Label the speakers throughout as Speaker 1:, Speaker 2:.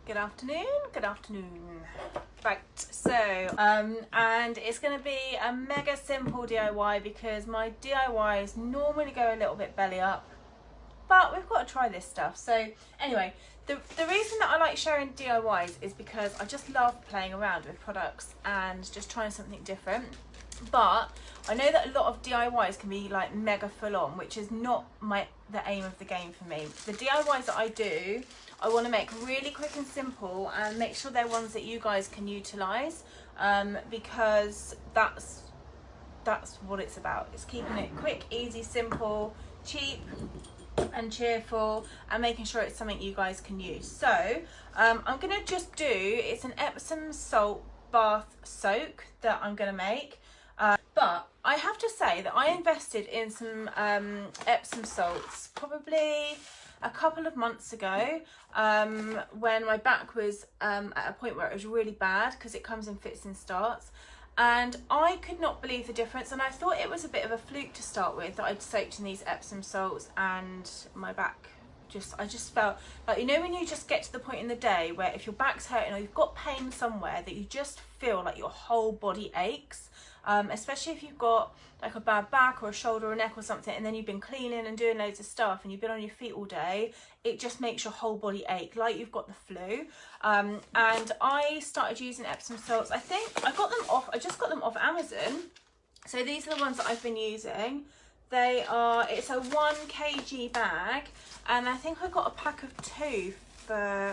Speaker 1: Good afternoon, good afternoon. Right, so, and it's going to be a mega simple DIY because my DIYs normally go a little bit belly up, but we've got to try this stuff. So anyway, the reason that I like sharing DIYs is because I just love playing around with products and just trying something different. But I know that a lot of DIYs can be like mega full on, which is not the aim of the game for me. The DIYs that I do, I want to make really quick and simple and make sure they're ones that you guys can utilise, because that's what it's about. It's keeping it quick, easy, simple, cheap and cheerful, and making sure it's something you guys can use. So I'm going to just do, it's an Epsom salt bath soak that I'm going to make. But I have to say that I invested in some Epsom salts probably a couple of months ago, when my back was at a point where it was really bad because it comes in fits and starts, and I could not believe the difference. And I thought it was a bit of a fluke to start with, that I'd soaked in these Epsom salts and my back I just felt like, you know, when you just get to the point in the day where if your back's hurting or you've got pain somewhere, that you just feel like your whole body aches, especially if you've got like a bad back or a shoulder or neck or something, and then you've been cleaning and doing loads of stuff and you've been on your feet all day. It just makes your whole body ache like you've got the flu. And I started using Epsom salts. I think I just got them off Amazon. So these are the ones that I've been using. It's a 1 kg bag, and I think I got a pack of 2 for,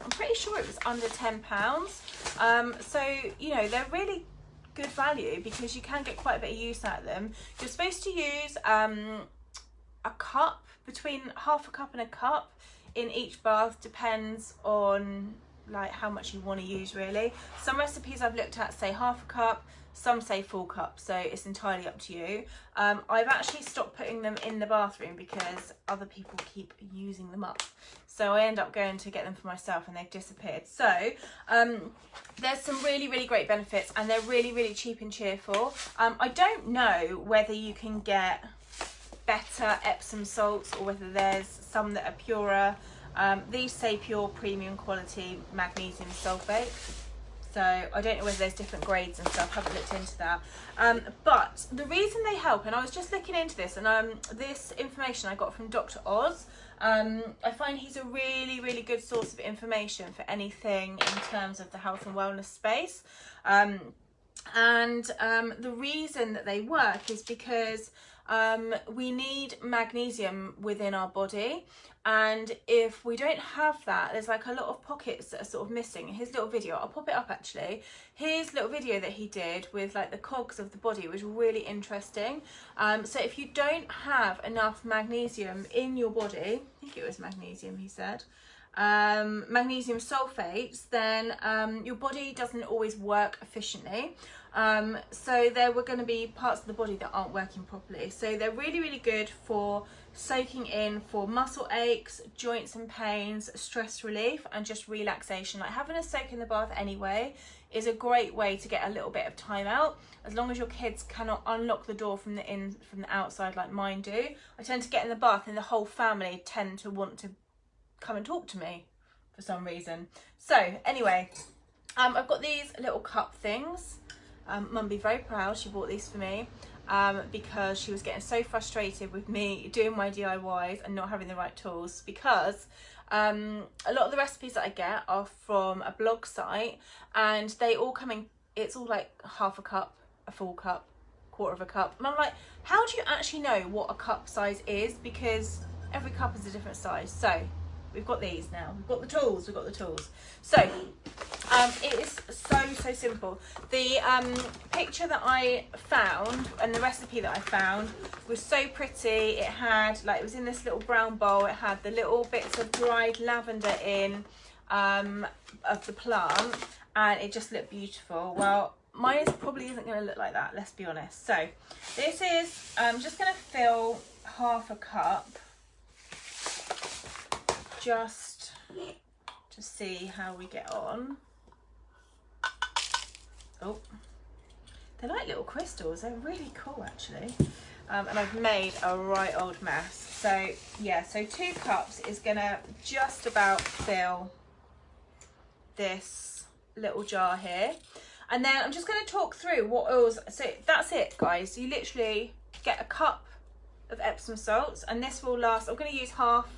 Speaker 1: I'm pretty sure it was under £10. So, you know, they're really good value because you can get quite a bit of use out of them. You're supposed to use a cup, between half a cup and a cup in each bath, depends on like how much you want to use really. Some recipes I've looked at say half a cup, some say full cup, so it's entirely up to you. I've actually stopped putting them in the bathroom because other people keep using them up, so I end up going to get them for myself and they've disappeared. So there's some really great benefits, and they're really cheap and cheerful. I don't know whether you can get better Epsom salts or whether there's some that are purer. These say pure premium quality magnesium sulfate, so I don't know whether there's different grades and stuff. Haven't looked into that. But the reason they help, and I was just looking into this, and this information I got from Dr. Oz. I find he's a really good source of information for anything in terms of the health and wellness space. The reason that they work is because we need magnesium within our body, and if we don't have that, there's like a lot of pockets that are sort of missing. His little video, I'll pop it up actually, his little video that he did with like the cogs of the body was really interesting. So if you don't have enough magnesium in your body, I think it was magnesium he said, magnesium sulfates, then your body doesn't always work efficiently. So there were going to be parts of the body that aren't working properly. So they're really good for soaking in for muscle aches, joints and pains, stress relief, and just relaxation. Like having a soak in the bath anyway is a great way to get a little bit of time out, as long as your kids cannot unlock the door from the outside like mine do. I tend to get in the bath and the whole family tend to want to come and talk to me for some reason. So anyway, I've got these little cup things. Mum be very proud, she bought these for me because she was getting so frustrated with me doing my DIYs and not having the right tools, because a lot of the recipes that I get are from a blog site, and they all come in, it's all like half a cup, a full cup, quarter of a cup, and I'm like, how do you actually know what a cup size is? Because every cup is a different size. So we've got these now, we've got the tools. So it is so simple. The picture that I found and the recipe that I found was so pretty. It had, like, it was in this little brown bowl, it had the little bits of dried lavender in of the plant, and it just looked beautiful. Well, mine probably isn't going to look like that, let's be honest. So this is, I'm just going to fill half a cup just to see how we get on. Oh, they're like little crystals, they're really cool actually. And I've made a right old mess. So yeah, so 2 cups is gonna just about fill this little jar here. And then I'm just going to talk through what oils. So that's it, guys. You literally get a cup of Epsom salts, and this will last. I'm going to use half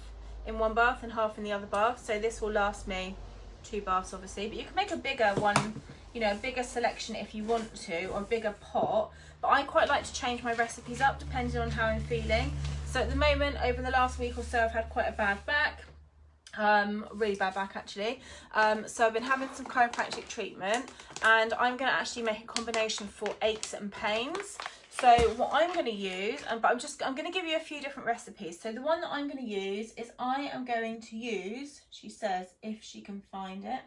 Speaker 1: in one bath and half in the other bath, so this will last me 2 baths obviously, but you can make a bigger one, you know, a bigger selection if you want to, or a bigger pot. But I quite like to change my recipes up depending on how I'm feeling. So at the moment, over the last week or so, I've had quite a bad back, really bad back actually. So I've been having some chiropractic treatment, and I'm going to actually make a combination for aches and pains. So what I'm going to use, but I'm going to give you a few different recipes. So the one that I'm going to use is I am going to use, she says, if she can find it.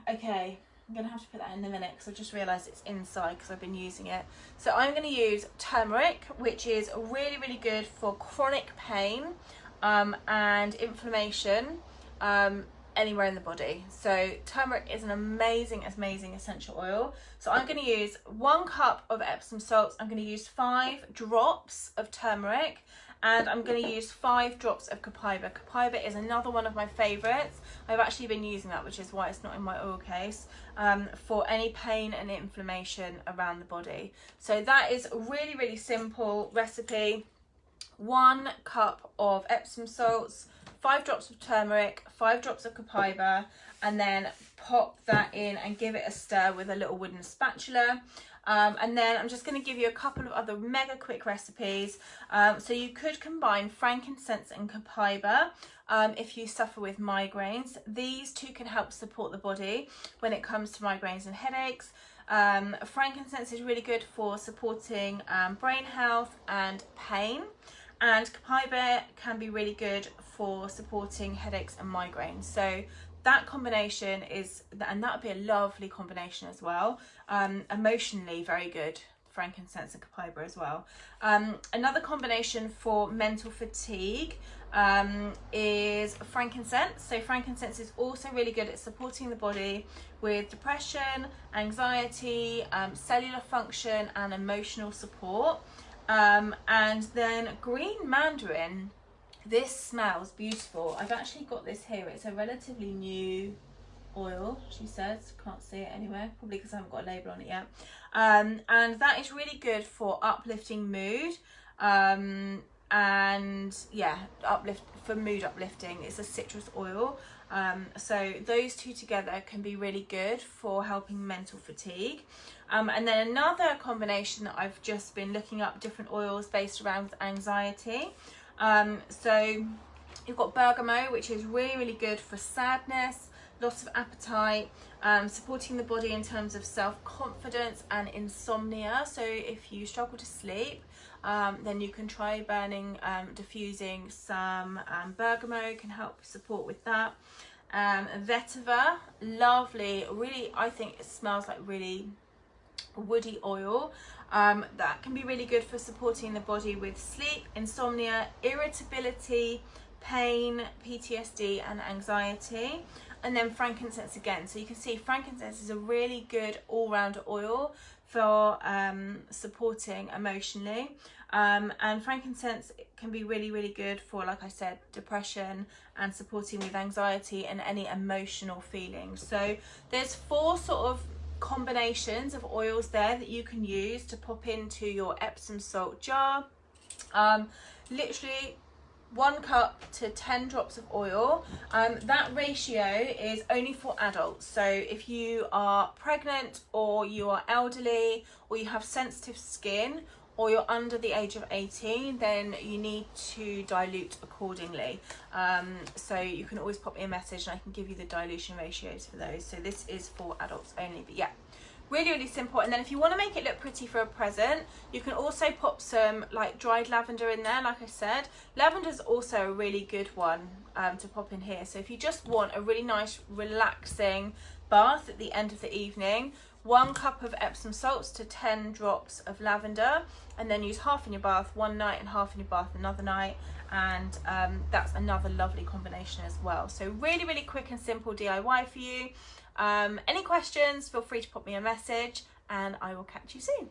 Speaker 1: Okay, I'm going to have to put that in a minute because I just realised it's inside because I've been using it. So I'm going to use turmeric, which is really, really good for chronic pain and inflammation. Anywhere in the body. So turmeric is an amazing essential oil. So I'm going to use 1 cup of Epsom salts. I'm going to use 5 drops of turmeric, and I'm going to use 5 drops of copaiba. Copaiba is another one of my favorites. I've actually been using that, which is why it's not in my oil case, for any pain and inflammation around the body. So that is a really, really simple recipe. 1 cup of Epsom salts, 5 drops of turmeric, 5 drops of copaiba, and then pop that in and give it a stir with a little wooden spatula. And then I'm just going to give you a couple of other mega quick recipes. So you could combine frankincense and copaiba if you suffer with migraines. These two can help support the body when it comes to migraines and headaches. Frankincense is really good for supporting brain health and pain. And copaiba can be really good for supporting headaches and migraines. So that combination is, and that would be a lovely combination as well. Emotionally very good, frankincense and copaiba as well. Another combination for mental fatigue is frankincense. So frankincense is also really good at supporting the body with depression, anxiety, cellular function and emotional support. And then green mandarin, this smells beautiful. I've actually got this here. It's a relatively new oil, she says. Can't see it anywhere, probably because I haven't got a label on it yet. And that is really good for uplifting mood, and yeah, mood uplifting. It's a citrus oil. So those two together can be really good for helping mental fatigue. And then another combination that I've just been looking up different oils based around anxiety. So you've got bergamot, which is really, really good for sadness, loss of appetite, supporting the body in terms of self-confidence and insomnia. So if you struggle to sleep, then you can try diffusing some bergamot, can help support with that. Vetiver, lovely, really, I think it smells like really woody oil. That can be really good for supporting the body with sleep, insomnia, irritability, pain, PTSD and anxiety. And then frankincense again. So you can see frankincense is a really good all-round oil for supporting emotionally. And frankincense can be really, really good for, like I said, depression and supporting with anxiety and any emotional feelings. So there's 4 sort of combinations of oils there that you can use to pop into your Epsom salt jar. Literally 1 cup to 10 drops of oil. That ratio is only for adults. So if you are pregnant or you are elderly or you have sensitive skin or you're under the age of 18, then you need to dilute accordingly. So you can always pop me a message and I can give you the dilution ratios for those. So this is for adults only, but yeah, really, really simple. And then if you want to make it look pretty for a present, you can also pop some like dried lavender in there. Like I said, lavender's also a really good one to pop in here. So if you just want a really nice relaxing bath at the end of the evening, 1 cup of Epsom salts to 10 drops of lavender, and then use half in your bath one night and half in your bath another night. And that's another lovely combination as well. So really, really quick and simple DIY for you. Any questions, feel free to pop me a message and I will catch you soon.